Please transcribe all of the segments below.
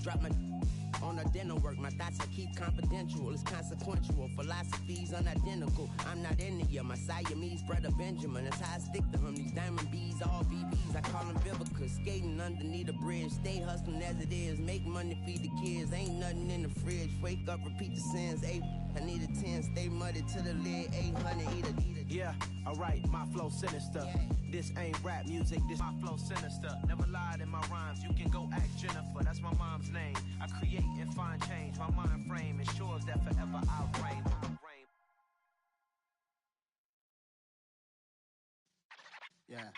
Drop my on her dinner work, my thoughts I keep confidential. It's consequential, philosophies unidentical. I'm not India, my Siamese brother Benjamin. That's how I stick to him. These diamond bees, all VVs, I call them Vivica. Skating underneath a bridge, stay hustling as it is. Make money, feed the kids, ain't nothing in the fridge. Wake up, repeat the sins. I need a 10, stay muddy to the lid. 800, eat it. Yeah, alright, my flow sinister. Yeah. This ain't rap music, this my flow sinister. Never lied in my rhymes, you can go ask Jennifer. That's my mom's name. I create and find change. My mind frame ensures that forever I'll reign. Yeah.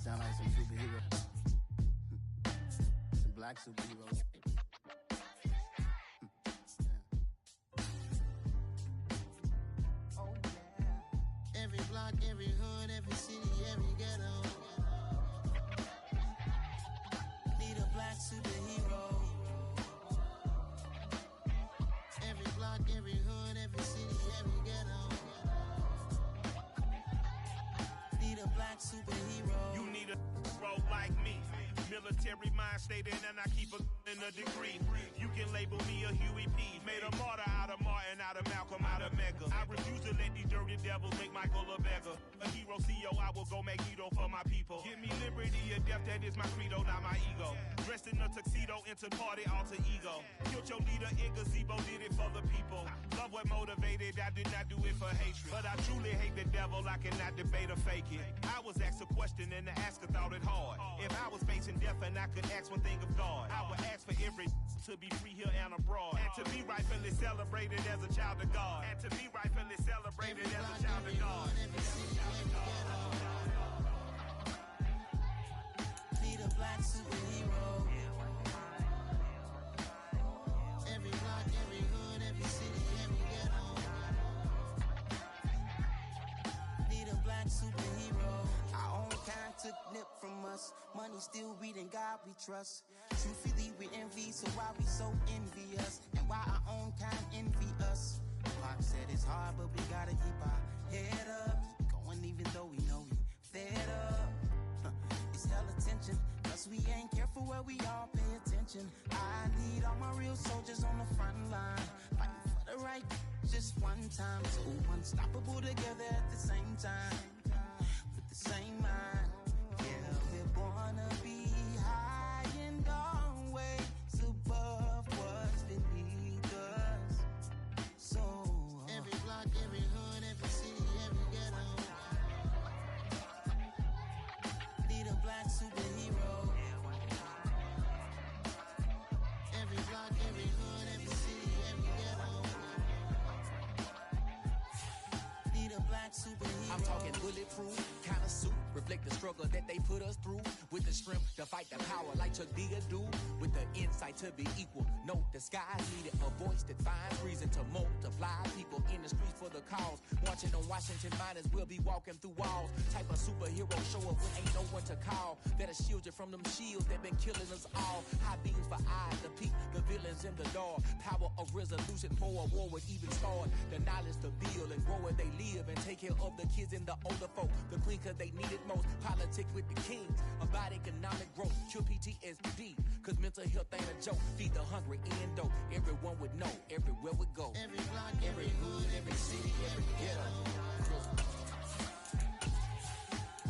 Sound like some superheroes. Some black superheroes. Oh yeah. Every block, every hood, every city, every ghetto. Need a black superhero. Every block, every hood, every city, every ghetto. Need a black superhero. You need a hero like me. Military mind stated, and I keep in a degree. You can label me a Huey P. Made a martyr out of Martin, out of Malcolm, out of Mega. I refuse to let these dirty devils make Michael a beggar. A hero CEO, I will go Magneto for my people. Give me liberty or death, that is my credo, not my ego. Dressed in a tuxedo, into party, alter ego. Killed your leader in gazebo, did it for the people. Love what motivated, I did not do it for hatred. But I truly hate the devil, I cannot debate or fake it. I was asked a question and the asker thought it hard. If I was facing death and I could ask one thing of God, I would ask for every to be free here and abroad, and to be rightfully celebrated as a child of God, and to be rightfully celebrated as a child of God. Need a black superhero. Every block, every hood, every city, every ghetto. Need a black superhero. Our own kind took nip from us. Money still reading God we trust. Truthfully we envy, so why we so envious? And why our own kind envy us? Pop said it's hard, but we gotta keep our head up. Going even though we know we fed up. It's hell attention, cause we ain't careful where we all pay attention. I need all my real soldiers on the front line, fighting for the right just one time. So unstoppable together at the same time, with the same mind. Yeah, we're born to be high and always above what's beneath us. So every block, every hood, every city, every ghetto. Need a black superhero. Every block, every hood, every city, every ghetto. Need a black superhero. I'm talking bulletproof kind of suit, reflect the struggle that they put us through, with the strength to fight the power like Chuck D do, with the insight to be equal. Note the skies needed a voice that finds reason to multiply people in the streets for the cause. Watching on Washington miners will be walking through walls. Type of superhero show up when ain't no one to call. That'll shield you from them shields that been killing us all. High beams for eyes to peek the villains in the dark. Power of resolution for a war would even start. The knowledge to build and grow where they live and take care of the kids and the older folk. The queen cause they need it most. Politics with the kings about economic growth. Cure PTSD cause mental health ain't a joke. Feed the hungry in dope. Everyone would know everywhere we go. Every block, every hood, every city, every ghetto.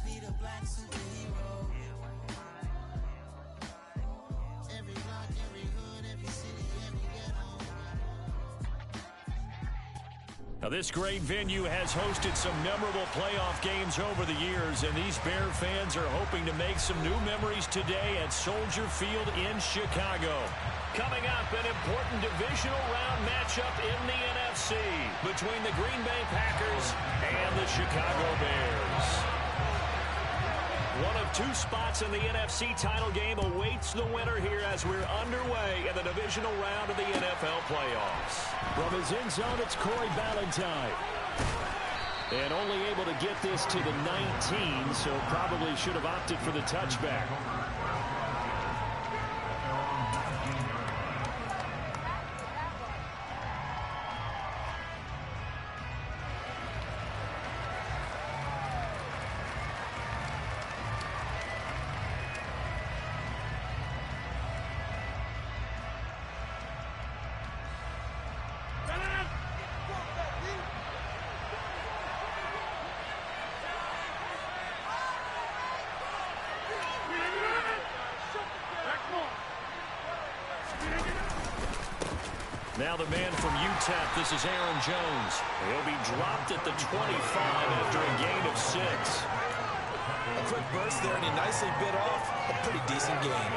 Need a black superhero. Every block, every hood, every city, every ghetto. Now, this great venue has hosted some memorable playoff games over the years, and these Bear fans are hoping to make some new memories today at Soldier Field in Chicago. Coming up, an important divisional round matchup in the NFC between the Green Bay Packers and the Chicago Bears. One of two spots in the NFC title game awaits the winner here as we're underway in the divisional round of the NFL playoffs. From his end zone, it's Corey Ballantyne. And only able to get this to the 19, so probably should have opted for the touchback. Now the man from UTEP, this is Aaron Jones. He'll be dropped at the 25 after a gain of 6. A quick burst there, and he nicely bit off a pretty decent gain.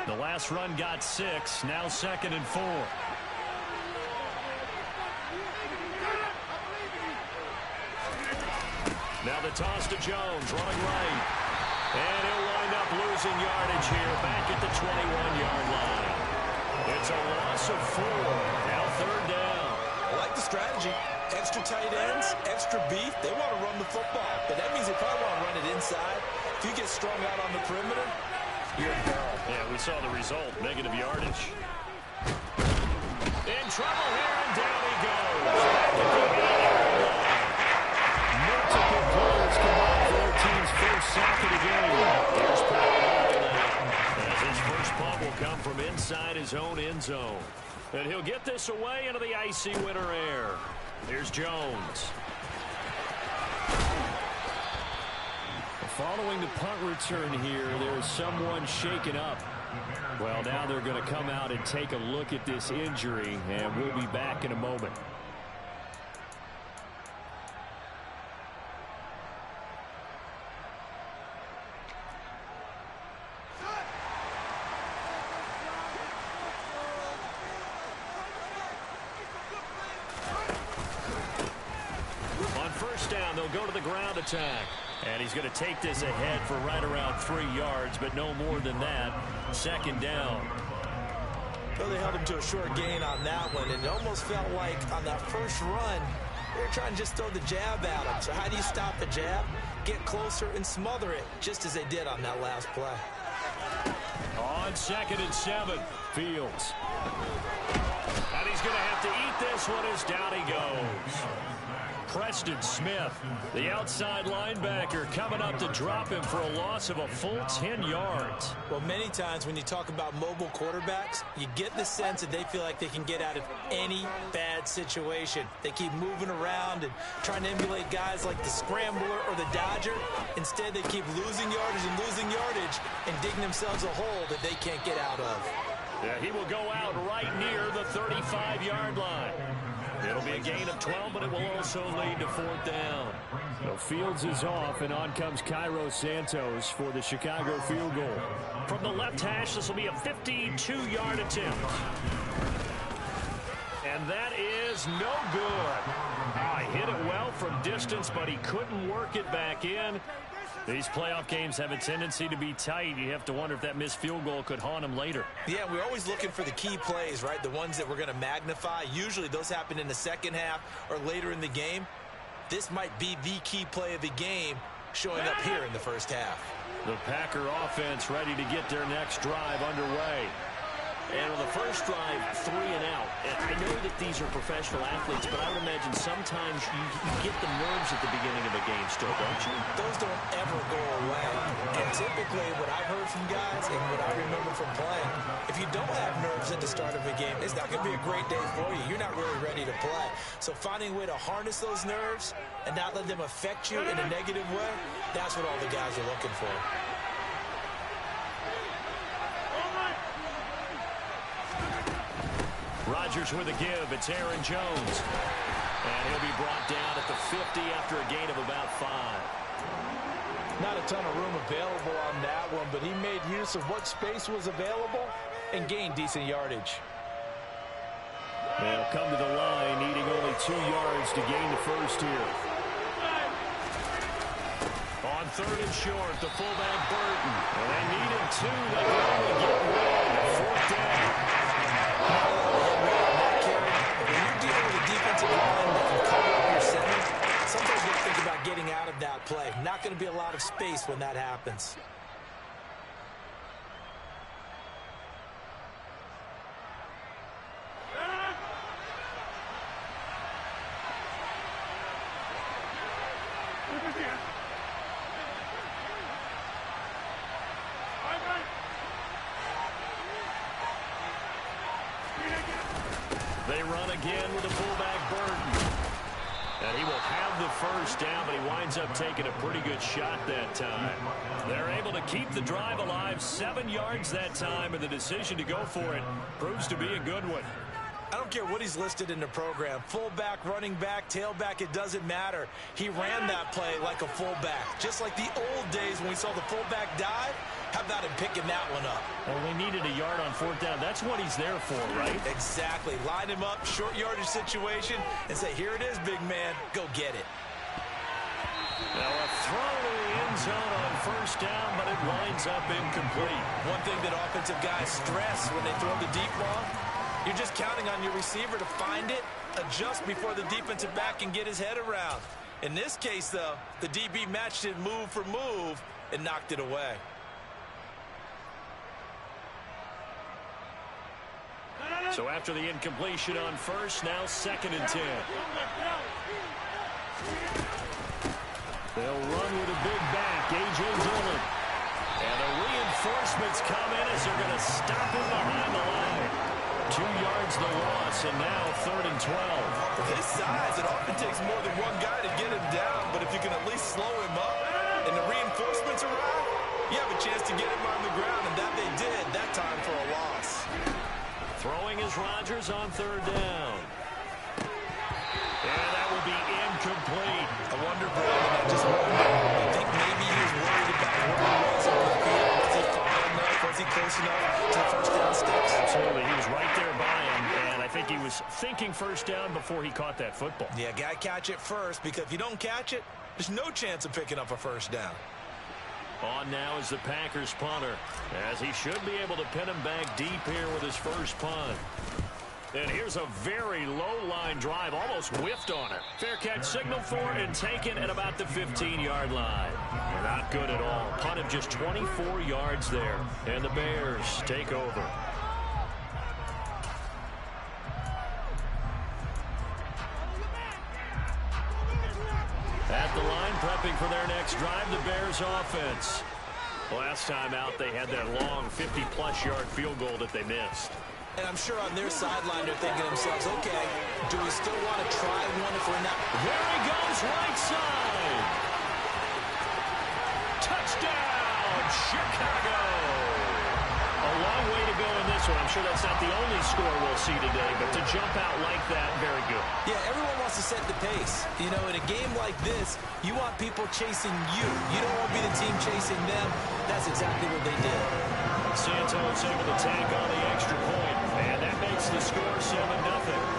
The last run got 6, now 2nd and 4. Now the toss to Jones, running right. And he'll wind up losing yardage here, back at the 21-yard line. It's a loss of 4. Now 3rd down. I like the strategy. Extra tight ends, extra beef. They want to run the football, but that means they probably want to run it inside. If you get strung out on the perimeter, you're in peril. Yeah, we saw the result, negative yardage. In trouble here, and down he goes. Back at the 8-yard line. Multiple players combined for their team's first sack of the game. Here's Pat, as his first punt will come from inside his own end zone. And he'll get this away into the icy winter air. Here's Jones. Following the punt return here, there's someone shaken up. Well, now they're going to come out and take a look at this injury, and we'll be back in a moment. On first down, they'll go to the ground attack. And he's going to take this ahead for right around 3 yards, but no more than that. 2nd down. Well, they held him to a short gain on that one, and it almost felt like on that first run, they were trying to just throw the jab at him. So how do you stop the jab? Get closer and smother it, just as they did on that last play. On 2nd and 7, Fields. And he's going to have to eat this one as down he goes. Preston Smith, the outside linebacker, coming up to drop him for a loss of a full 10 yards. Well, many times when you talk about mobile quarterbacks, you get the sense that they feel like they can get out of any bad situation. They keep moving around and trying to emulate guys like the Scrambler or the Dodger. Instead, they keep losing yardage and digging themselves a hole that they can't get out of. Yeah, he will go out right near the 35-yard line. It'll be a gain of 12, but it will also lead to 4th down. So Fields is off, and on comes Cairo Santos for the Chicago field goal. From the left hash, this will be a 52-yard attempt. And that is no good. He hit it well from distance, but he couldn't work it back in. These playoff games have a tendency to be tight. You have to wonder if that missed field goal could haunt him later. Yeah, we're always looking for the key plays, right? The ones that we're going to magnify. Usually those happen in the second half or later in the game. This might be the key play of the game showing up here in the first half. The Packer offense ready to get their next drive underway. And on the first drive, 3 and out. And I know that these are professional athletes, but I would imagine sometimes you get the nerves at the beginning of a game still, don't you? Those don't ever go away. And typically what I've heard from guys and what I remember from playing, if you don't have nerves at the start of a game, it's not going to be a great day for you. You're not really ready to play. So finding a way to harness those nerves and not let them affect you in a negative way, that's what all the guys are looking for. Rodgers with a give. It's Aaron Jones. And he'll be brought down at the 50 after a gain of about 5. Not a ton of room available on that one, but he made use of what space was available and gained decent yardage. They'll come to the line, needing only 2 yards to gain the first here. On 3rd and short, the fullback Burton. And they needed 2. They can only get 1. 4th down. When you're dealing with a defensive line that can cover up your center, sometimes you think about getting out of that play. Not going to be a lot of space when that happens. They run again with the fullback Burton. And he will have the first down, but he winds up taking a pretty good shot that time. They're able to keep the drive alive, 7 yards that time, and the decision to go for it proves to be a good one. I don't care what he's listed in the program. Fullback, running back, tailback, it doesn't matter. He ran that play like a fullback. Just like the old days when we saw the fullback dive. How about him picking that one up? Well, they needed a yard on 4th down. That's what he's there for, right? Exactly. Line him up, short yardage situation, and say, here it is, big man. Go get it. Now a throw to the end zone on 1st down, but it winds up incomplete. One thing that offensive guys stress when they throw the deep ball, you're just counting on your receiver to find it, adjust before the defensive back can get his head around. In this case, though, the DB matched it move for move and knocked it away. So after the incompletion on 1st, now 2nd and 10. They'll run with a big back, A.J. Dillon. And the reinforcements come in as they're going to stop him behind the line. 2 yards the loss, and now 3rd and 12. With his size, it often takes more than one guy to get him down, but if you can at least slow him up and the reinforcements arrive, you have a chance to get him on the ground, and that they did that time for a loss. Throwing is Rodgers on 3rd down. And that will be incomplete. I wonder, Brandon, I just wonder, I think maybe he was worried about where he was on the field. Was he far enough? Was he close enough to the 1st down sticks? Absolutely. He was right there by him, and I think he was thinking 1st down before he caught that football. Yeah, got to catch it first, because if you don't catch it, there's no chance of picking up a 1st down. On now is the Packers punter, as he should be able to pin him back deep here with his first punt. And here's a very low-line drive, almost whiffed on it. Fair catch signal for and taken at about the 15-yard line. Not good at all. Punt of just 24 yards there. And the Bears take over. At the line, prepping for their next drive, the Bears offense. Last time out, they had that long 50-plus yard field goal that they missed. And I'm sure on their sideline, they're thinking to themselves, okay, do we still want to try one if we're not? There he goes, right side. Touchdown, Chicago. A long way to go in this one. I'm sure that's not the only score we'll see today, but to jump out like that, very good. Yeah, everyone wants to set the pace. You know, in a game like this, you want people chasing you. You don't want to be the team chasing them. That's exactly what they did. Santos able to tack on the extra point, and that makes the score 7-0.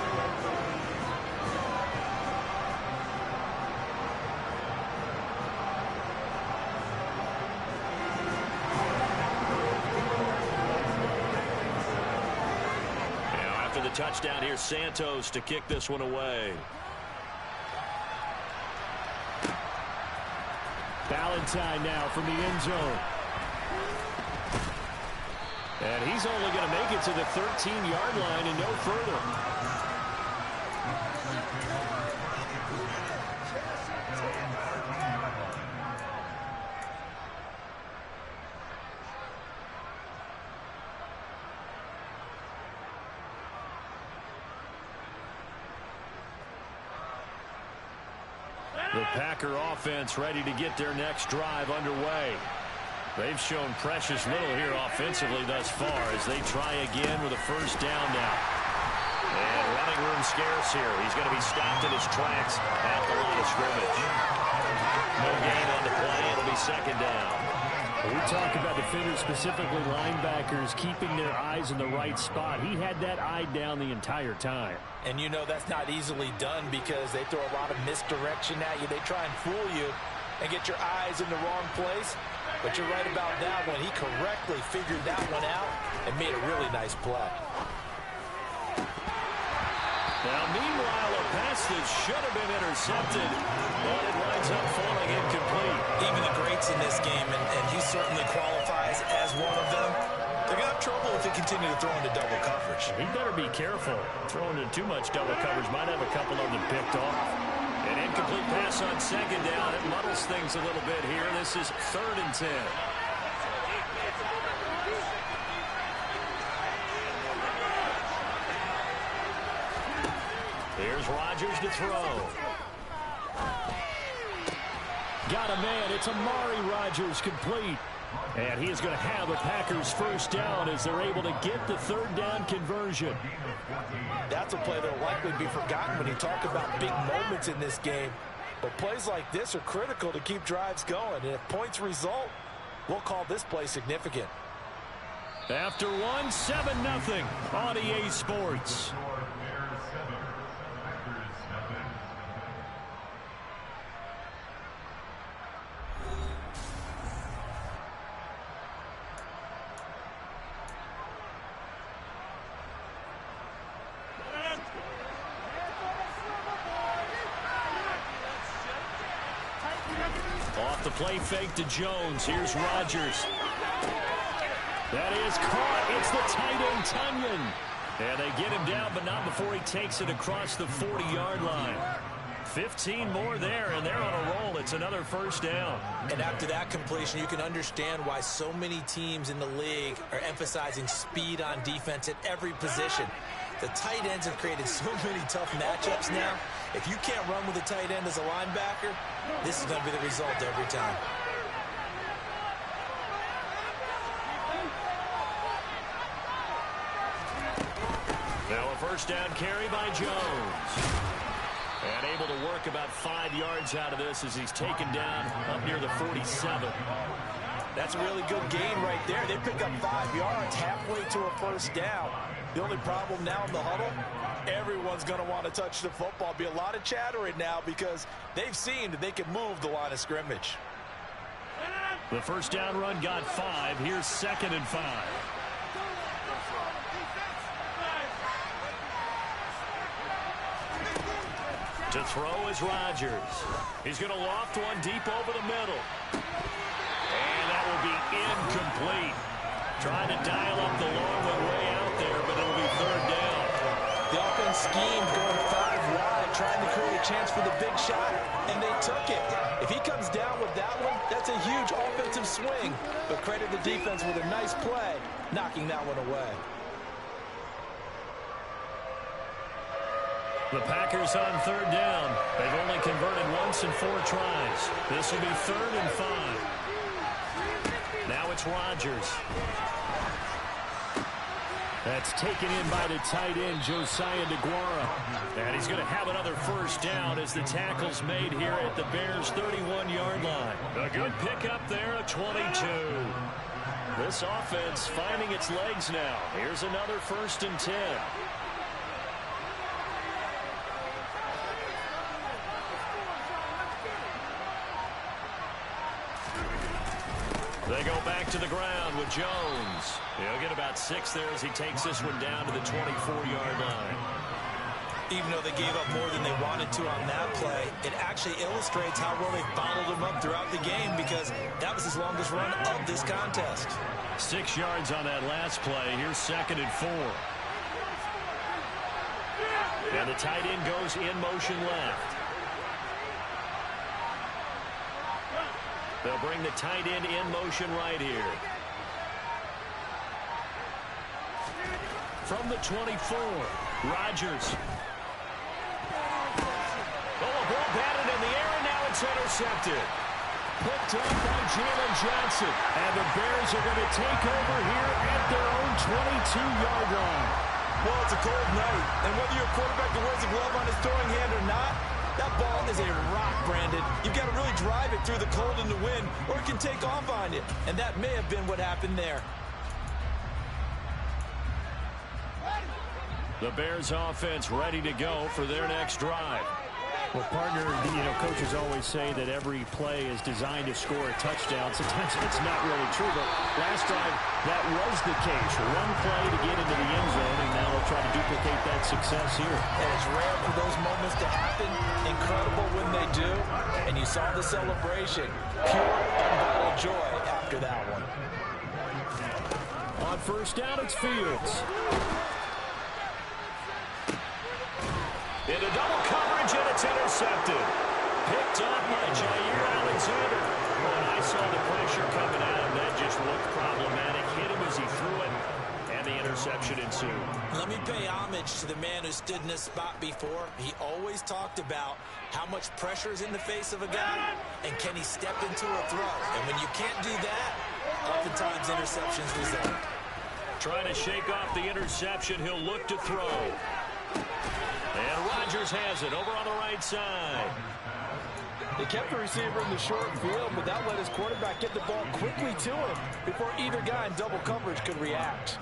Touchdown here, Santos to kick this one away. Valentine now from the end zone. And he's only going to make it to the 13-yard line and no further. The Packer offense ready to get their next drive underway. They've shown precious little here offensively thus far as they try again with a first down now. And running room scarce here. He's going to be stopped in his tracks at the line of scrimmage. No gain on the play. It'll be 2nd down. We talk about defenders, specifically linebackers, keeping their eyes in the right spot. He had that eye down the entire time. And you know that's not easily done because they throw a lot of misdirection at you. They try and fool you and get your eyes in the wrong place. But you're right about that one. He correctly figured that one out and made a really nice play. Now, meanwhile, a pass that should have been intercepted, but it winds up falling incomplete. Even the greats in this game, and he certainly qualifies as one of them, they're going to have trouble if they continue to throw into double coverage. He better be careful. Throwing into too much double coverage might have a couple of them picked off. An incomplete pass on 2nd down. It muddles things a little bit here. This is 3rd and 10. Here's Rodgers to throw. got a man. It's Amari Rodgers complete. And he is going to have the Packers first down as they're able to get the third down conversion. That's a play that will likely be forgotten when you talk about big moments in this game. But plays like this are critical to keep drives going. And if points result, we'll call this play significant. After 7-0 on EA Sports. Off the play fake to Jones. Here's Rodgers. That is caught. It's the tight end, Tunyon. And they get him down, but not before he takes it across the 40-yard line. 15 more there, and they're on a roll. It's another first down. And after that completion, you can understand why so many teams in the league are emphasizing speed on defense at every position. The tight ends have created so many tough matchups now. If you can't run with a tight end as a linebacker, this is going to be the result every time. Now a first down carry by Jones. And able to work about 5 yards out of this as he's taken down up near the 47. That's a really good gain right there. They pick up 5 yards halfway to a first down. The only problem now in the huddle, everyone's going to want to touch the football. Be a lot of chattering now because they've seen that they can move the line of scrimmage. The first down run got 5. Here's 2nd and 5. To throw is Rodgers. He's going to loft one deep over the middle. And that will be incomplete. Trying to dial up the long one way out there, but it'll be third down. The offense schemed going 5 wide, trying to create a chance for the big shot, and they took it. If he comes down with that one, that's a huge offensive swing. But credit the defense with a nice play, knocking that one away. The Packers on third down. They've only converted once in 4 tries. This will be 3rd and 5. Now it's Rodgers. That's taken in by the tight end, Josiah DeGuara. And he's going to have another first down as the tackle's made here at the Bears' 31-yard line. A good pickup there at 22. This offense finding its legs now. Here's another 1st and 10. They go back to the ground with Jones. He'll get about 6 there as he takes this one down to the 24-yard line. Even though they gave up more than they wanted to on that play, it actually illustrates how well they followed him up throughout the game because that was his longest run of this contest. 6 yards on that last play. Here's 2nd and 4. And the tight end goes in motion left. They'll bring the tight end in motion right here. From the 24, Rodgers. Oh, a ball batted in the air, and now it's intercepted. Picked up by Jalen Johnson. And the Bears are going to take over here at their own 22-yard line. Well, it's a cold night, and whether you're a quarterback that wears a glove on his throwing hand or not, that ball is a rock, Brandon. You've got to really drive it through the cold and the wind, or it can take off on you. And that may have been what happened there. The Bears offense ready to go for their next drive. Well, partner, coaches always say that every play is designed to score a touchdown. Sometimes it's not really true, but last drive, that was the case. One play to get into the end zone, and now they'll try to duplicate that success here. And it's rare for those moments to happen. Incredible when they do. And you saw the celebration. Pure, unbridled joy after that one. On first down, it's Fields. Into double coverage, and it's intercepted. Picked up by Jair Alexander. When I saw the pressure coming at him, that just looked problematic. Hit him as he threw it, and the interception ensued. Let me pay homage to the man who stood in this spot before. He always talked about how much pressure is in the face of a guy, and can he step into a throw. And when you can't do that, oftentimes interceptions result. Trying to shake off the interception. He'll look to throw. And Rodgers has it over on the right side. They kept the receiver in the short field, but that let his quarterback get the ball quickly to him before either guy in double coverage could react.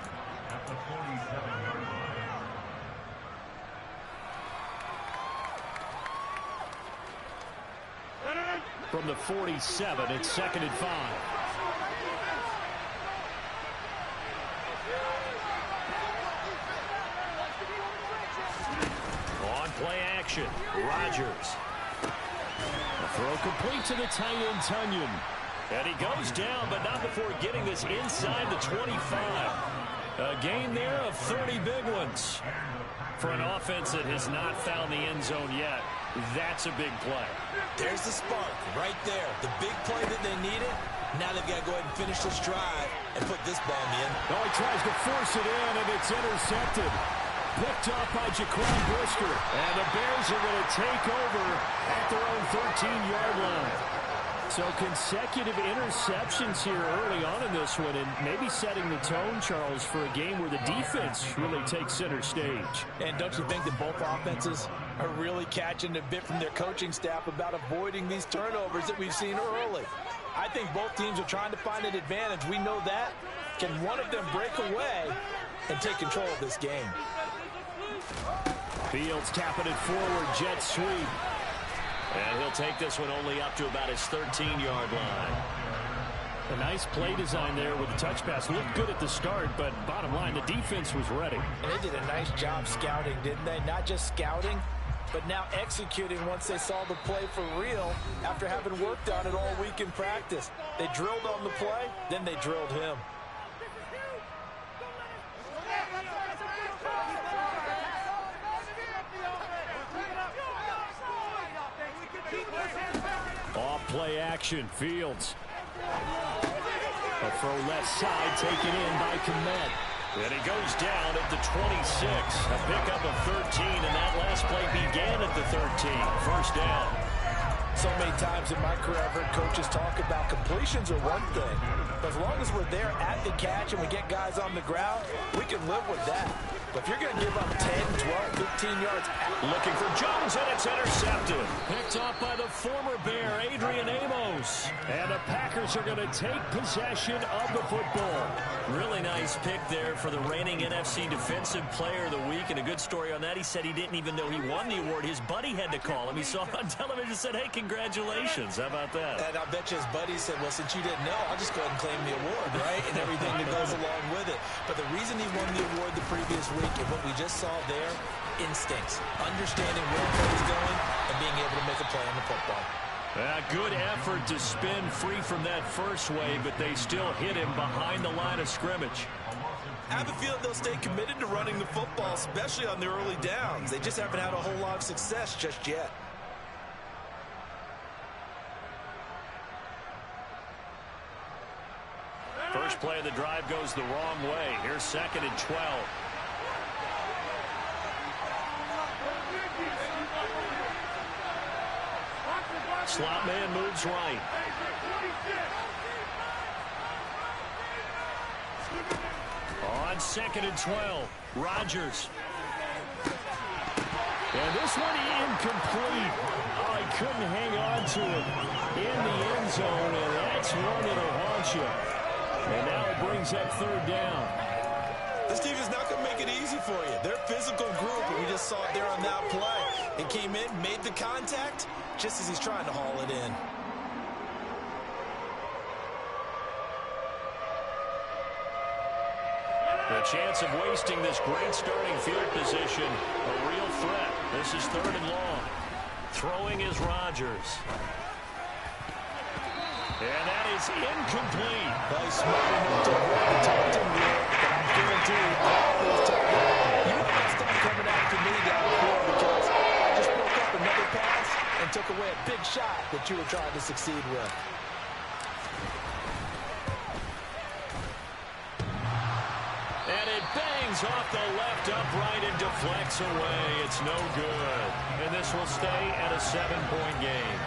From the 47, it's 2nd and 5. On play action, Rodgers. A throw complete to the tight end, Tunyon. And he goes down, but not before getting this inside the 25. A gain there of 30 big ones. For an offense that has not found the end zone yet, that's a big play. There's the spark right there. The big play that they needed. Now they've got to go ahead and finish this drive and put this ball in the end. Oh, he tries to force it in, and it's intercepted. Picked up by Jaquan Brisker. And the Bears are going to take over at their own 13-yard line. So consecutive interceptions here early on in this one, and maybe setting the tone, Charles, for a game where the defense really takes center stage. And don't you think that both offenses are really catching a bit from their coaching staff about avoiding these turnovers that we've seen early? I think both teams are trying to find an advantage. We know that. Can one of them break away and take control of this game? Fields tapping it forward, jet sweep. And he'll take this one only up to about his 13-yard line. A nice play design there with the touch pass. Looked good at the start, but bottom line, the defense was ready. And they did a nice job scouting, didn't they? Not just scouting, but now executing once they saw the play for real after having worked on it all week in practice. They drilled on the play, then they drilled him. Off play action, Fields. A throw left side taken in by Kmet. And he goes down at the 26. A pickup of 13, and that last play began at the 13. First down. So many times in my career, I've heard coaches talk about completions are one thing. But as long as we're there at the catch and we get guys on the ground, we can live with that. But if you're going to give up 10, 12, 15 yards. Looking for Jones, and it's intercepted. Picked off by the former Bear, Adrian Amos. And the Packers are going to take possession of the football. Really nice pick there for the reigning NFC Defensive Player of the Week. And a good story on that. He said he didn't even know he won the award. His buddy had to call him. He saw it on television and said, hey, congratulations. How about that? And I bet you his buddy said, well, since you didn't know, I'll just go ahead and claim the award, right? And everything that goes along with it. But the reason he won the award the previous week and what we just saw there, instincts, understanding where the play is going and being able to make a play on the football. Good effort to spin free from that first wave, but they still hit him behind the line of scrimmage. I have a feeling they'll stay committed to running the football, especially on the early downs. They just haven't had a whole lot of success just yet. First play of the drive goes the wrong way. Here's 2nd and 12. Slot man moves right. On 2nd and 12, Rodgers. And this one incomplete. Oh, he couldn't hang on to it in the end zone, and that's one that'll haunt you. And now it brings up 3rd down. This team is not going to make it easy for you. They're a physical group, and we just saw it there on that play. It came in, made the contact, just as he's trying to haul it in. The chance of wasting this great starting field position, a real threat. This is 3rd and long. Throwing is Rodgers. And that is incomplete. Well, he's smart enough to avoid the taunting rule, but I'm guaranteed all those times you don't start coming after me down the field because I just broke up another pass and took away a big shot that you were trying to succeed with. And it bangs off the left upright and deflects away. It's no good. And this will stay at a 7-point game.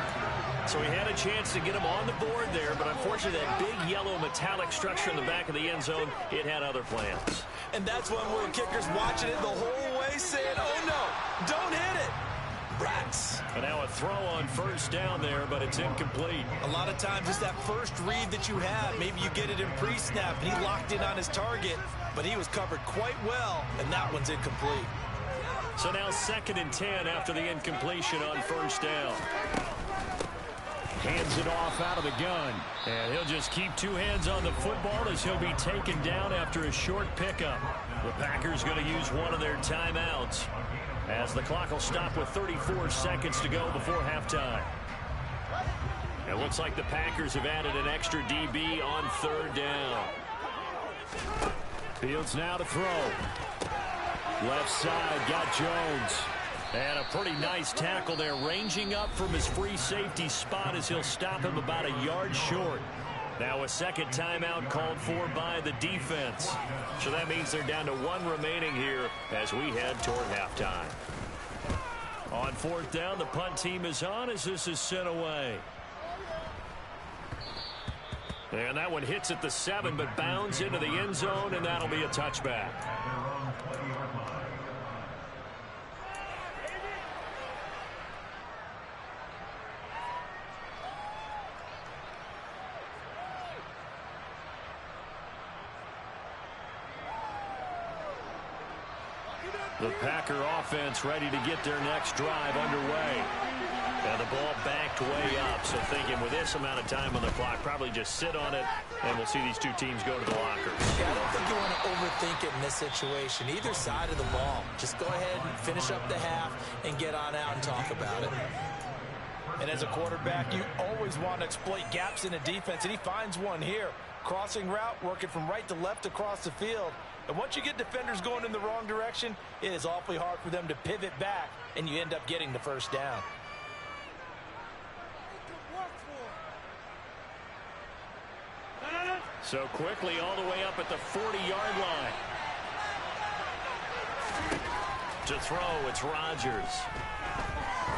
So he had a chance to get him on the board there, but unfortunately that big yellow metallic structure in the back of the end zone, it had other plans. And that's when we're kickers watching it the whole way saying, oh no, don't hit it. Rats. And now a throw on first down there, but it's incomplete. A lot of times it's that first read that you have. Maybe you get it in pre-snap, and he locked in on his target, but he was covered quite well, and that one's incomplete. So now 2nd and 10 after the incompletion on first down. Hands it off out of the gun. And he'll just keep 2 hands on the football as he'll be taken down after a short pickup. The Packers going to use one of their timeouts as the clock will stop with 34 seconds to go before halftime. It looks like the Packers have added an extra DB on 3rd down. Fields now to throw. Left side, got Jones. And a pretty nice tackle there, ranging up from his free safety spot as he'll stop him about a yard short. Now a second timeout called for by the defense. So that means they're down to 1 remaining here as we head toward halftime. On 4th down, the punt team is on as this is sent away. And that one hits at the 7, but bounds into the end zone, and that'll be a touchback. The Packer offense ready to get their next drive underway. And the ball backed way up, so thinking with this amount of time on the clock, probably just sit on it, and we'll see these 2 teams go to the lockers. Yeah, I don't think you want to overthink it in this situation. Either side of the ball. Just go ahead and finish up the half and get on out and talk about it. And as a quarterback, you always want to exploit gaps in the defense, and he finds one here. Crossing route, working from right to left across the field. And once you get defenders going in the wrong direction, it is awfully hard for them to pivot back, and you end up getting the first down. So quickly all the way up at the 40-yard line. To throw, it's Rodgers.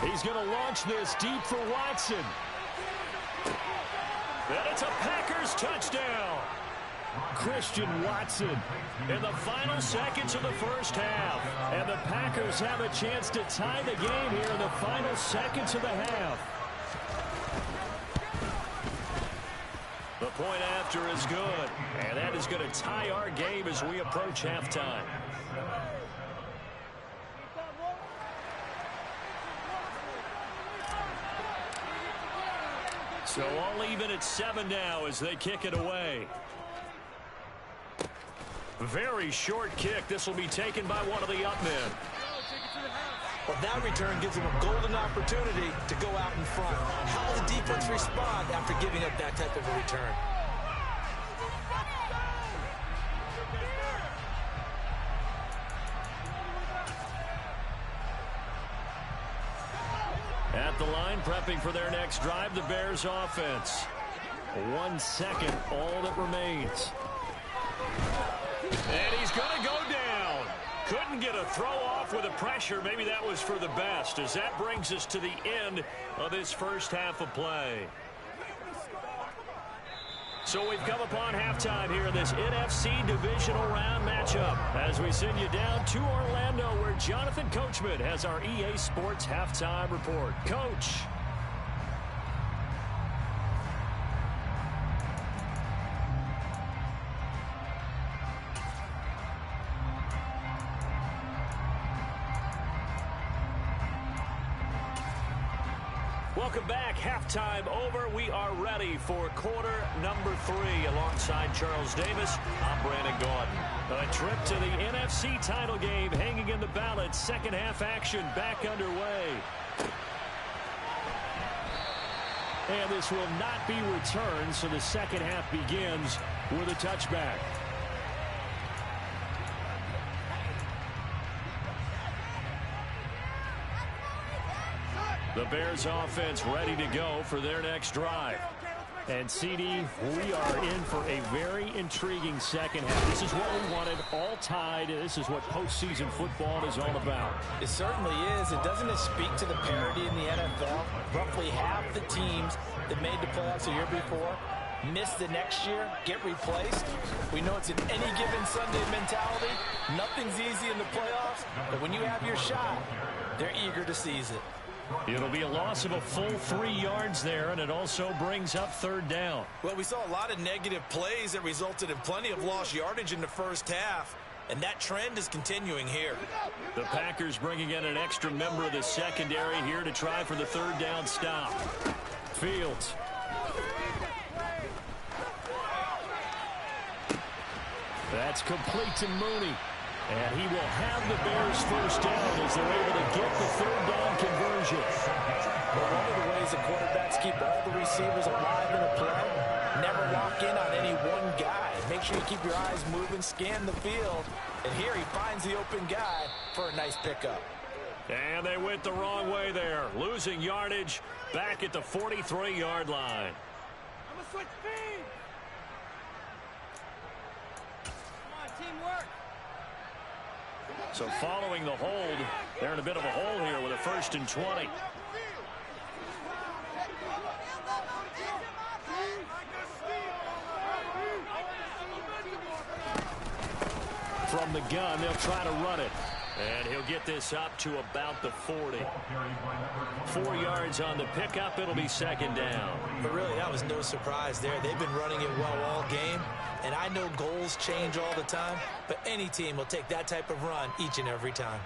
He's going to launch this deep for Watson. And it's a Packers touchdown. Christian Watson in the final seconds of the first half. And the Packers have a chance to tie the game here in the final seconds of the half. The point after is good. And that is going to tie our game as we approach halftime. So all even at 7 now as they kick it away. Very short kick. This will be taken by one of the up men. Well, that return gives them a golden opportunity to go out in front. How will the defense respond after giving up that type of a return? At the line, prepping for their next drive, the Bears offense. 1 second, all that remains. And he's going to go down. Couldn't get a throw off with the pressure. Maybe that was for the best, as that brings us to the end of this first half of play. So we've come upon halftime here in this NFC Divisional Round matchup as we send you down to Orlando, where Jonathan Coachman has our EA Sports Halftime Report. Coach. Welcome back. Halftime over. We are ready for quarter number 3 alongside Charles Davis. I'm Brandon Gordon. A trip to the NFC title game hanging in the balance. Second half action back underway. And this will not be returned, so the second half begins with a touchback. The Bears offense ready to go for their next drive. And, CD, we are in for a very intriguing second half. This is what we wanted, all tied. This is what postseason football is all about. It certainly is. And doesn't it speak to the parity in the NFL? Roughly half the teams that made the playoffs a year before miss the next year, get replaced. We know it's an any given Sunday mentality. Nothing's easy in the playoffs, but when you have your shot, they're eager to seize it. It'll be a loss of a full 3 yards there, and it also brings up third down. Well, we saw a lot of negative plays that resulted in plenty of lost yardage in the first half, and that trend is continuing here. The Packers bringing in an extra member of the secondary here to try for the third down stop. Fields. That's complete to Mooney. And he will have the Bears first down as they're able to get the third down conversion. Well, one of the ways the quarterbacks keep all the receivers alive in a play, never lock in on any one guy. Make sure you keep your eyes moving, scan the field. And here he finds the open guy for a nice pickup. And they went the wrong way there, losing yardage back at the 43-yard line. I'm going to switch speed. Come on, teamwork. So following the hold, they're in a bit of a hole here with a 1st and 20. From the gun, they'll try to run it. And he'll get this up to about the 40. 4 yards on the pickup. It'll be second down. But really, that was no surprise there. They've been running it well all game. And I know goals change all the time, but any team will take that type of run each and every time.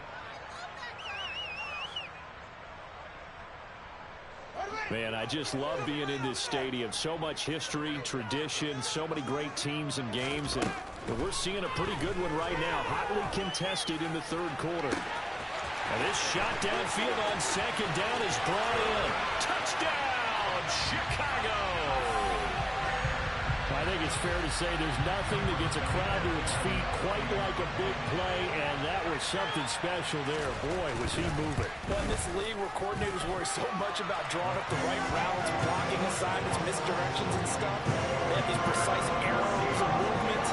Man, I just love being in this stadium. So much history, tradition, so many great teams and games. And we're seeing a pretty good one right now, hotly contested in the third quarter. And this shot downfield on second down is brought in. Touchdown, Chicago! I think it's fair to say there's nothing that gets a crowd to its feet quite like a big play, and that was something special there. Boy, was he moving. Well, in this league where coordinators worry so much about drawing up the right routes, blocking assignments, misdirections and stuff, they have these precise arrows and movements.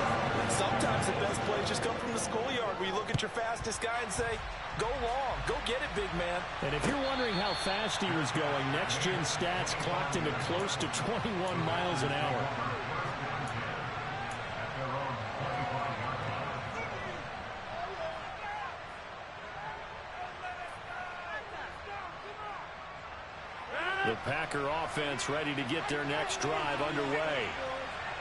Sometimes the best plays just come from the schoolyard where you look at your fastest guy and say, go long, go get it, big man. And if you're wondering how fast he was going, next-gen stats clocked into close to 21 miles an hour. The Packer offense ready to get their next drive underway.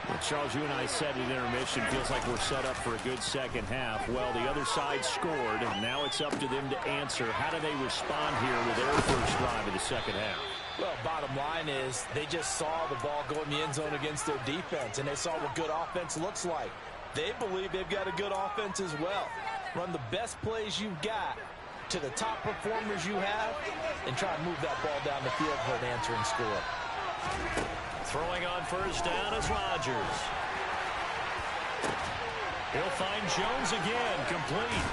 Well, Charles, you and I said at intermission, feels like we're set up for a good second half. Well, the other side scored, and now it's up to them to answer. How do they respond here with their first drive of the second half? Well, bottom line is they just saw the ball go in the end zone against their defense, and they saw what good offense looks like. They believe they've got a good offense as well. Run the best plays you've got to the top performers you have, and try to move that ball down the field for an answering score. Throwing on first down is Rodgers. He'll find Jones again, complete.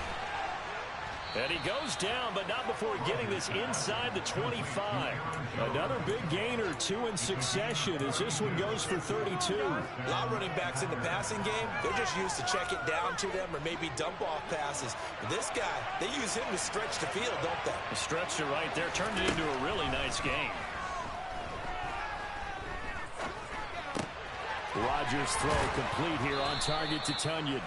And he goes down, but not before getting this inside the 25. Another big gain or two in succession as this one goes for 32. A lot of running backs in the passing game, they're just used to check it down to them or maybe dump off passes. But this guy, they use him to stretch the field, don't they? Stretched it right there, turned it into a really nice game. Rodgers' throw complete here on target to Tunyon.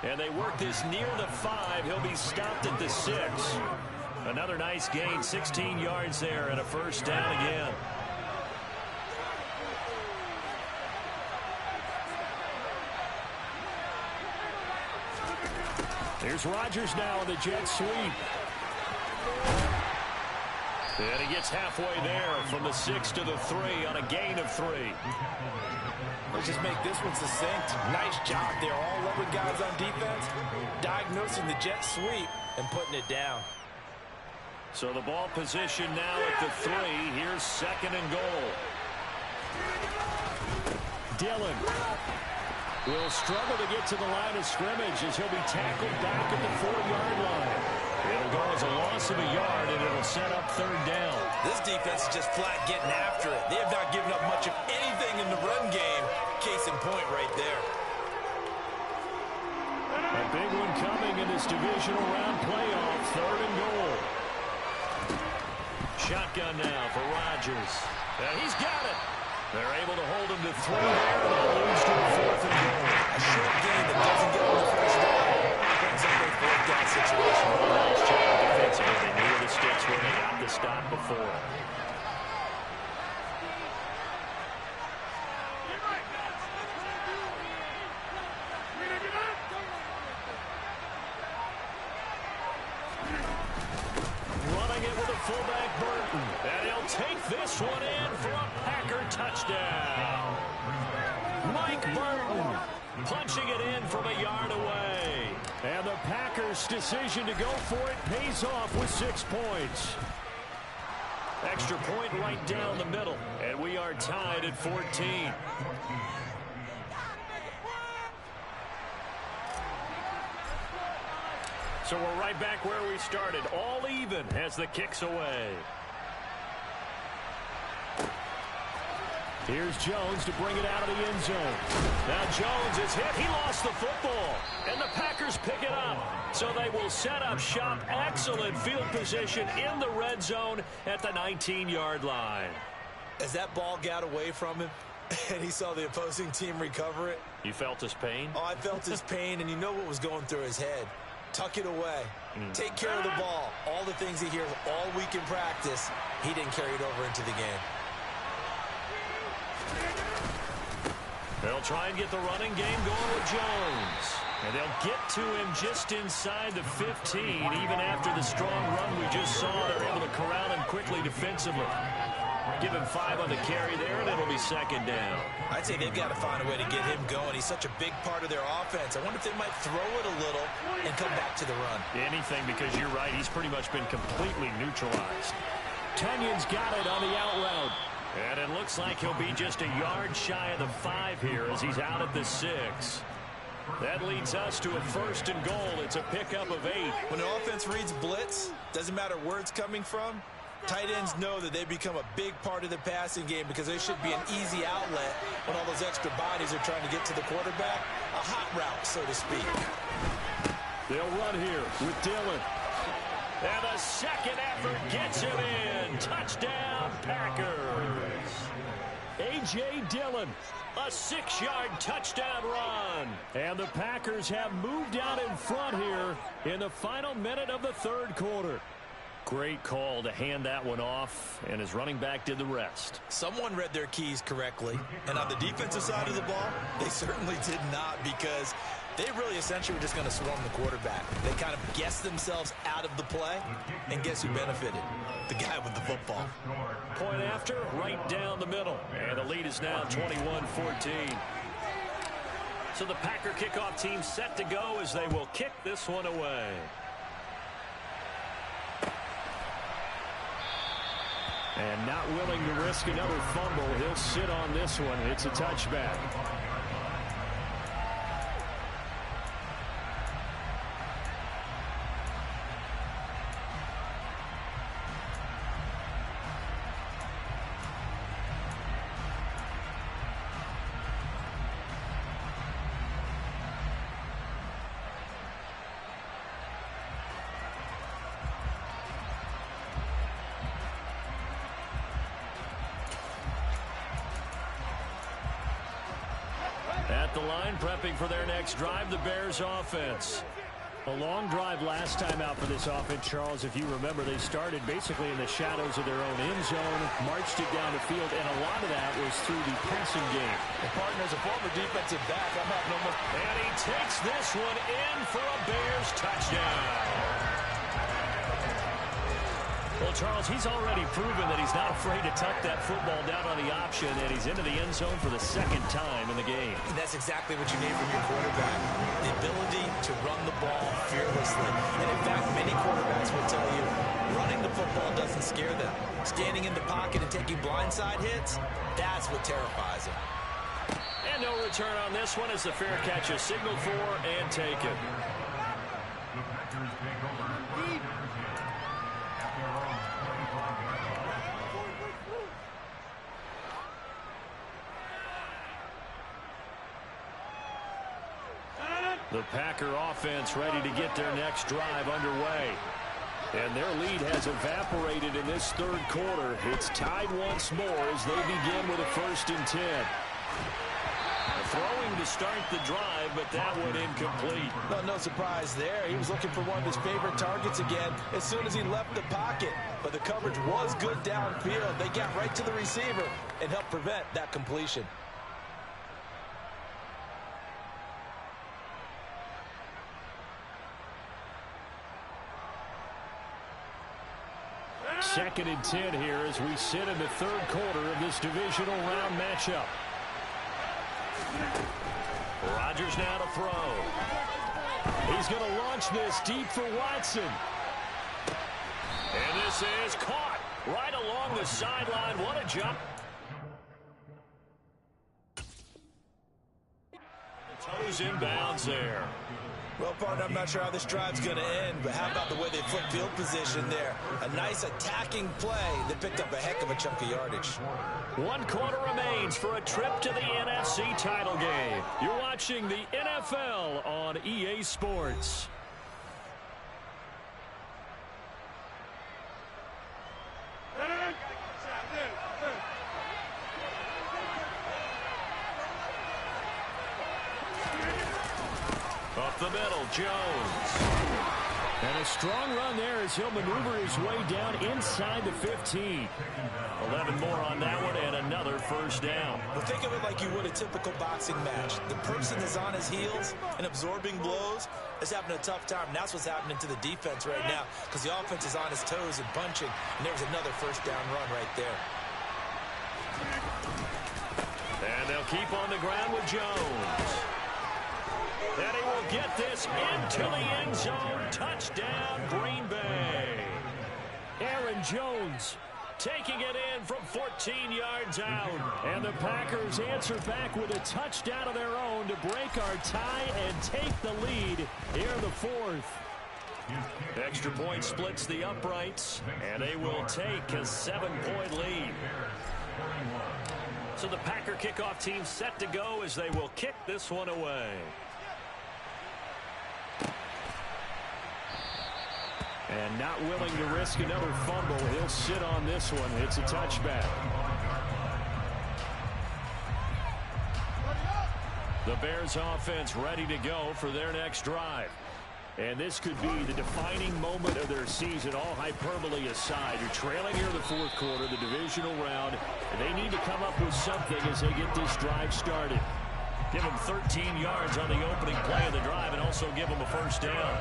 And they work this near the 5. He'll be stopped at the 6. Another nice gain, 16 yards there, and a first down again. Here's Rodgers now on the jet sweep. And he gets halfway there from the 6 to the 3 on a gain of 3. Let's just make this one succinct. Nice job there. All 11 guys on defense diagnosing the jet sweep and putting it down. So the ball position now at the 3. Here's second and goal. Dillon will struggle to get to the line of scrimmage as he'll be tackled back at the 4-yard line. It'll go as a loss of a yard, and it'll set up third down. This defense is just flat getting after it. They have not given up much of anything in the run game. Case in point right there. A big one coming in this divisional round playoff, third and goal. Shotgun now for Rodgers. And he's got it. They're able to hold him to 3 there, and they'll lose to a fourth and goal. A short game that doesn't get on the first down. Brings up a fourth down situation. Nice job defensively. They knew the sticks where they got the stop before. Running it with a fullback Burton. And he'll take this one in for a Packer touchdown. Mike Burton punching it in from a yard away. And the Packers' decision to go for it pays off with 6 points. Extra point right down the middle. And we are tied at 14. So we're right back where we started. All even as the kick's away. Here's Jones to bring it out of the end zone. Now Jones is hit. He lost the football. And the Packers pick it up. So they will set up shop. Excellent field position in the red zone at the 19-yard line. As that ball got away from him and he saw the opposing team recover it. You felt his pain? Oh, I felt his pain, and you know what was going through his head. Tuck it away. Take care of the ball. All the things he hears all week in practice, he didn't carry it over into the game. They'll try and get the running game going with Jones. And they'll get to him just inside the 15. Even after the strong run we just saw, they're able to corral him quickly defensively. Give him 5 on the carry there, and it'll be second down. I'd say they've got to find a way to get him going. He's such a big part of their offense. I wonder if they might throw it a little and come back to the run. Anything, because you're right. He's pretty much been completely neutralized. Tunyon's got it on the out route. And it looks like he'll be just a yard shy of the 5 here as he's out at the 6. That leads us to a first and goal. It's a pickup of 8. When an offense reads blitz, doesn't matter where it's coming from, tight ends know that they become a big part of the passing game because they should be an easy outlet when all those extra bodies are trying to get to the quarterback. A hot route, so to speak. They'll run here with Dillon. And the second effort gets him in. Touchdown, Packers. A.J. Dillon, a 6-yard touchdown run. And the Packers have moved out in front here in the final minute of the third quarter. Great call to hand that one off, and his running back did the rest. Someone read their keys correctly, and on the defensive side of the ball, they certainly did not, because they really essentially were just going to swarm the quarterback. They kind of guessed themselves out of the play, and guess who benefited? The guy with the football. Point after, right down the middle, and the lead is now 21-14. So the Packer kickoff team set to go as they will kick this one away. And not willing to risk another fumble, he'll sit on this one. It's a touchback. At the line, prepping for their next drive, the Bears offense. A long drive last time out for this offense, Charles. If you remember, they started basically in the shadows of their own end zone, marched it down the field, and a lot of that was through the passing game. The partner is a former defensive back. I'm having almost... And he takes this one in for a Bears touchdown. Well, Charles, he's already proven that he's not afraid to tuck that football down on the option, and he's into the end zone for the second time in the game. And that's exactly what you need from your quarterback, the ability to run the ball fearlessly. And in fact, many quarterbacks will tell you running the football doesn't scare them. Standing in the pocket and taking blindside hits, that's what terrifies them. And no return on this one as the fair catch is signaled for and taken. The Packer offense ready to get their next drive underway. And their lead has evaporated in this third quarter. It's tied once more as they begin with a 1st and 10. Throwing to start the drive, but that one incomplete. Well, no surprise there. He was looking for one of his favorite targets again as soon as he left the pocket. But the coverage was good downfield. They got right to the receiver and helped prevent that completion. Second and 10 here as we sit in the third quarter of this divisional round matchup. Rodgers now to throw. He's going to launch this deep for Watson. And this is caught right along the sideline. What a jump. Toes inbounds there. Well, partner, I'm not sure how this drive's going to end, but how about the way they flip field position there? A nice attacking play that picked up a heck of a chunk of yardage. 1 quarter remains for a trip to the NFC title game. You're watching the NFL on EA Sports. Up the middle, Jones. And a strong run there as he'll maneuver his way down inside the 15. 11 more on that one and another 1st down. Well, think of it like you would a typical boxing match. The person is on his heels and absorbing blows is having a tough time. And that's what's happening to the defense right now because the offense is on his toes and punching. And there's another 1st down run right there. And they'll keep on the ground with Jones. And he will get this into the end zone. Touchdown, Green Bay. Aaron Jones taking it in from 14 yards out. And the Packers answer back with a touchdown of their own to break our tie and take the lead here in the 4th. Extra point splits the uprights, and they will take a 7-point lead. So the Packer kickoff team set to go as they will kick this one away. And not willing to risk another fumble. He'll sit on this one. It's a touchback. The Bears offense ready to go for their next drive. And this could be the defining moment of their season, all hyperbole aside. You're trailing here in the 4th quarter, the divisional round, and they need to come up with something as they get this drive started. Give them 13 yards on the opening play of the drive and also give them a 1st down.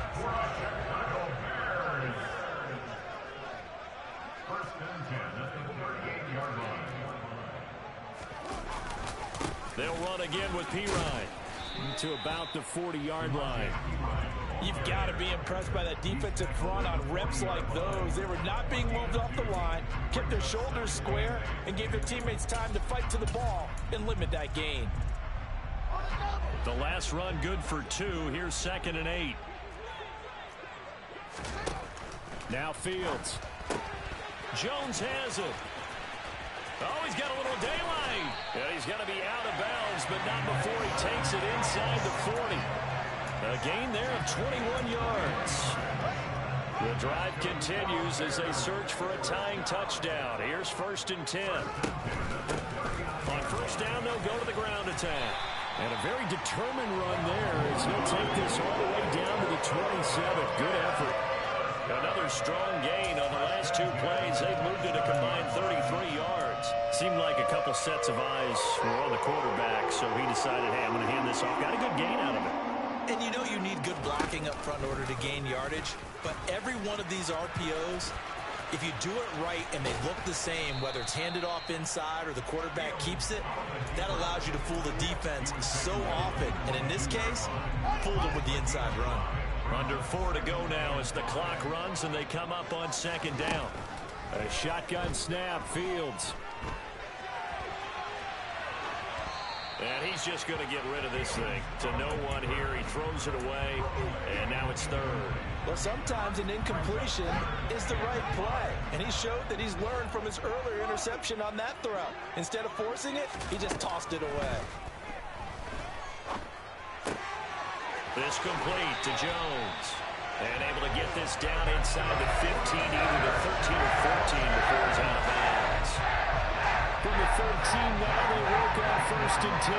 They'll run again with Pirine to about the 40-yard line. You've got to be impressed by that defensive front on reps like those. They were not being moved off the line, kept their shoulders square, and gave their teammates time to fight to the ball and limit that gain. The last run good for 2. Here's 2nd and 8. Now Fields. Jones has it. Oh, he's got a little daylight. Yeah, he's got to be out of bounds, but not before he takes it inside the 40. A gain there of 21 yards. The drive continues as they search for a tying touchdown. Here's 1st and 10. On 1st down, they'll go to the ground attack. And a very determined run there as he'll take this all the way down to the 27. Good effort. Another strong gain on the last 2 plays. They've moved it a combined 33 yards. Seemed like a couple sets of eyes were on the quarterback, so he decided, hey, I'm going to hand this off. Got a good gain out of it. And you know you need good blocking up front in order to gain yardage, but every one of these RPOs, if you do it right and they look the same, whether it's handed off inside or the quarterback keeps it, that allows you to fool the defense so often. And in this case, fooled them with the inside run. Under 4 to go now as the clock runs and they come up on 2nd down. A shotgun snap, Fields. And he's just going to get rid of this thing. To no one here. He throws it away, and now it's third. Well, sometimes an incompletion is the right play, and he showed that he's learned from his earlier interception on that throw. Instead of forcing it, he just tossed it away. This complete to Jones. And able to get this down inside the 15, either the 13 or 14 before he's out of bounds. From the 13 now, they work on 1st and 10.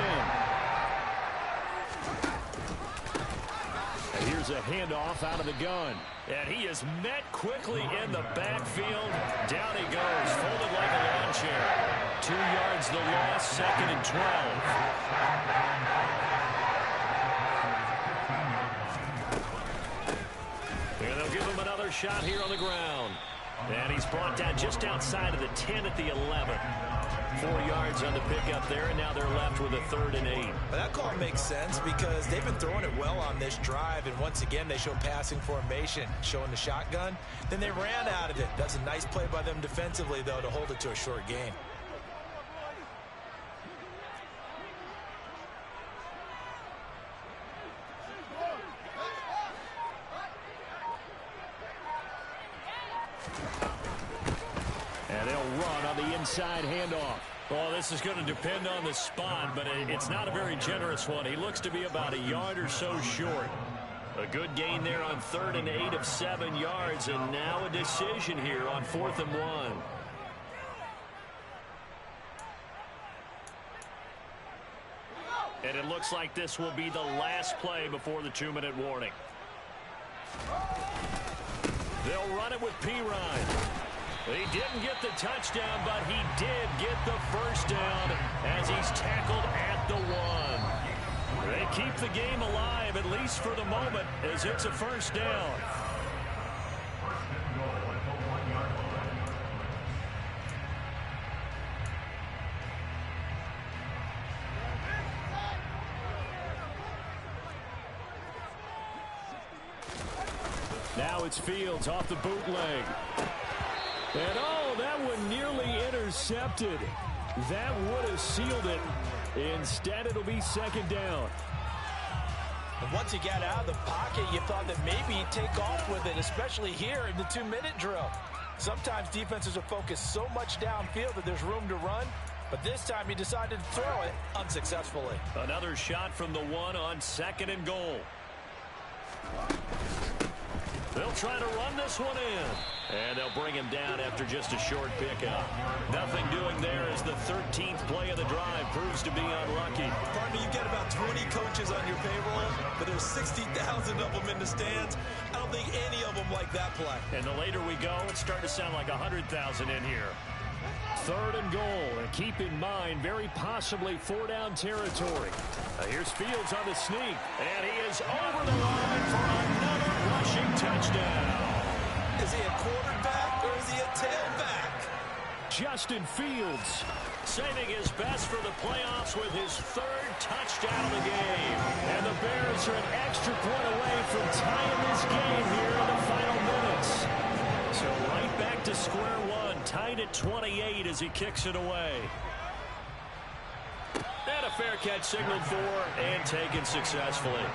And here's a handoff out of the gun. And he is met quickly in the backfield. Down he goes, folded like a lawn chair. 2 yards the loss, 2nd and 12. And they'll give him another shot here on the ground. And he's brought down just outside of the 10 at the 11. 4 yards on the pickup there, and now they're left with a 3rd and 8. Well, that call makes sense because they've been throwing it well on this drive, and once again they show passing formation, showing the shotgun. Then they ran out of it. That's a nice play by them defensively, though, to hold it to a short gain. And they'll run on the inside handoff. Well, this is going to depend on the spot, but it's not a very generous one. He looks to be about a yard or so short. A good gain there on 3rd and 8 of 7 yards, and now a decision here on 4th and 1. And it looks like this will be the last play before the 2-minute warning. They'll run it with Pirine. He didn't get the touchdown, but he did get the first down as he's tackled at the 1. They keep the game alive, at least for the moment, as it's a first down. Now it's Fields off the bootleg. And oh, that one nearly intercepted. That would have sealed it. Instead, it'll be 2nd down. And once he got out of the pocket, you thought that maybe he'd take off with it, especially here in the 2-minute drill. Sometimes defenses are focused so much downfield that there's room to run, but this time he decided to throw it unsuccessfully. Another shot from the 1 on 2nd and goal. They'll try to run this one in. And they'll bring him down after just a short pickup. Nothing doing there as the 13th play of the drive proves to be unlucky. Partner, you've got about 20 coaches on your payroll, but there's 60,000 of them in the stands. I don't think any of them like that play. And the later we go, it's starting to sound like 100,000 in here. 3rd and goal, and keep in mind, very possibly 4-down territory. Here's Fields on the sneak, and he is over the line for another rushing touchdown. Is he a quarterback or is he a tailback? Justin Fields saving his best for the playoffs with his 3rd touchdown of the game. And the Bears are an extra point away from tying this game here in the final minutes. So right back to square one, tied at 28 as he kicks it away. And a fair catch signaled for and taken successfully.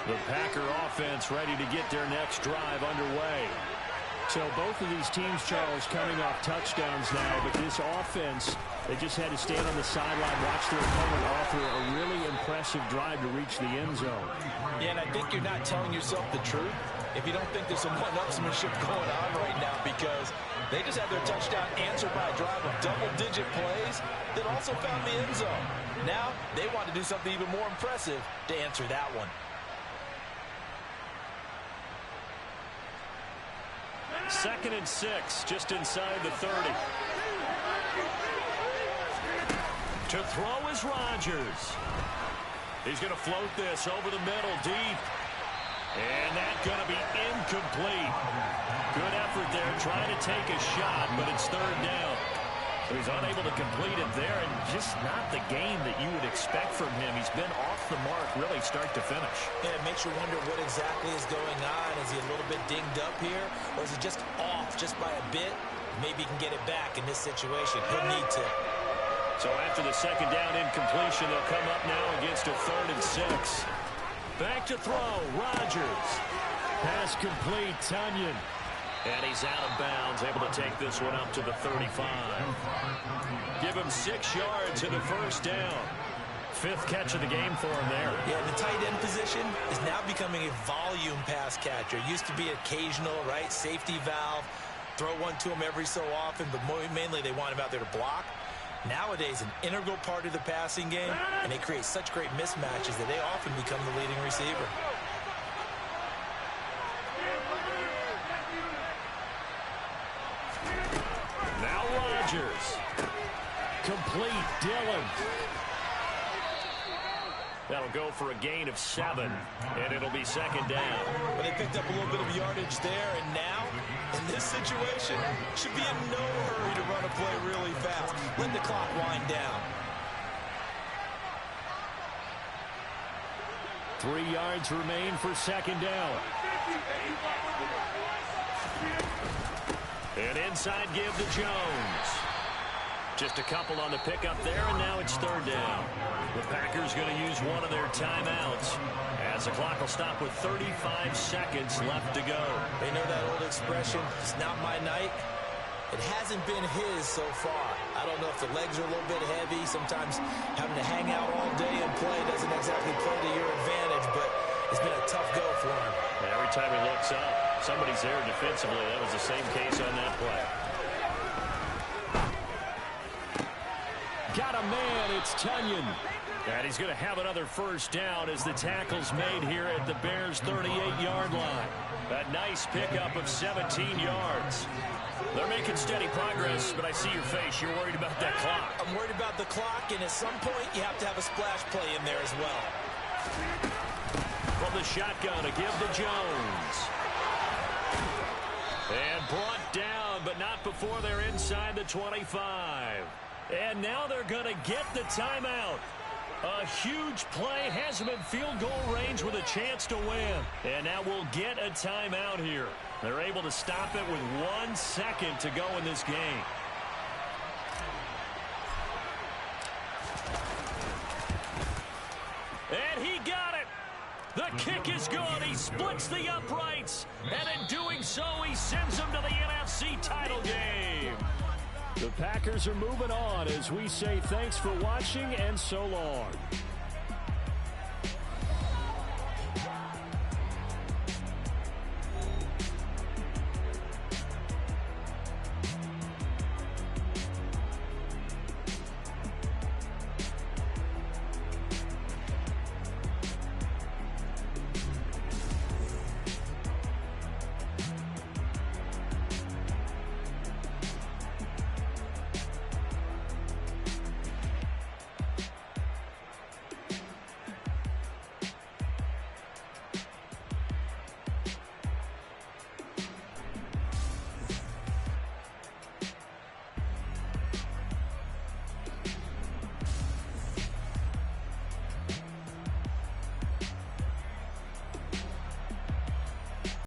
The Packer offense ready to get their next drive underway. So both of these teams, Charles, coming off touchdowns now, but this offense, they just had to stand on the sideline, watch their opponent offer a really impressive drive to reach the end zone. Yeah, and I think you're not telling yourself the truth if you don't think there's some one-upsmanship going on right now, because they just had their touchdown answered by a drive of double-digit plays that also found the end zone. Now they want to do something even more impressive to answer that one. 2nd and 6, just inside the 30. To throw is Rodgers. He's going to float this over the middle, deep. And that's going to be incomplete. Good effort there, trying to take a shot, but it's 3rd down. So he's unable to complete it there, and just not the game that you would expect from him. He's been off the mark really start to finish. Yeah, it makes you wonder what exactly is going on. Is he a little bit dinged up here, or is he just off just by a bit? Maybe he can get it back in this situation. He'll need to. So after the second down incompletion, they'll come up now against a 3rd and 6. Back to throw, Rodgers. Pass complete, Tunyon. And he's out of bounds, able to take this one up to the 35. Give him 6 yards and a first down. 5th catch of the game for him there. Yeah, the tight end position is now becoming a volume pass catcher. Used to be occasional, right? Safety valve. Throw one to him every so often, but mainly they want him out there to block. Nowadays, an integral part of the passing game, and they create such great mismatches that they often become the leading receiver. Now Rodgers. Complete, Dillon. That'll go for a gain of 7, and it'll be second down. Well, they picked up a little bit of yardage there, and now, in this situation, should be in no hurry to run a play really fast. Let the clock wind down. 3 yards remain for second down. And inside give to Jones. Just a couple on the pickup there, and now it's 3rd down. The Packers going to use one of their timeouts as the clock will stop with 35 seconds left to go. They know that old expression, it's not my night. It hasn't been his so far. I don't know if the legs are a little bit heavy. Sometimes having to hang out all day and play doesn't exactly play to your advantage, but it's been a tough go for him. Every time he looks up, somebody's there defensively. That was the same case on that play. Got a man, it's Tunyon. And he's going to have another first down as the tackle's made here at the Bears' 38-yard line. A nice pickup of 17 yards. They're making steady progress, but I see your face. You're worried about that clock. I'm worried about the clock, and at some point, you have to have a splash play in there as well. From the shotgun, a give to Jones. And brought down, but not before they're inside the 25. And now they're going to get the timeout. A huge play, has them in field goal range with a chance to win. And now we'll get a timeout here. They're able to stop it with 1 second to go in this game. And he got it. The kick is good. He splits the uprights. And in doing so, he sends them to the NFC title game. The Packers are moving on as we say thanks for watching and so long.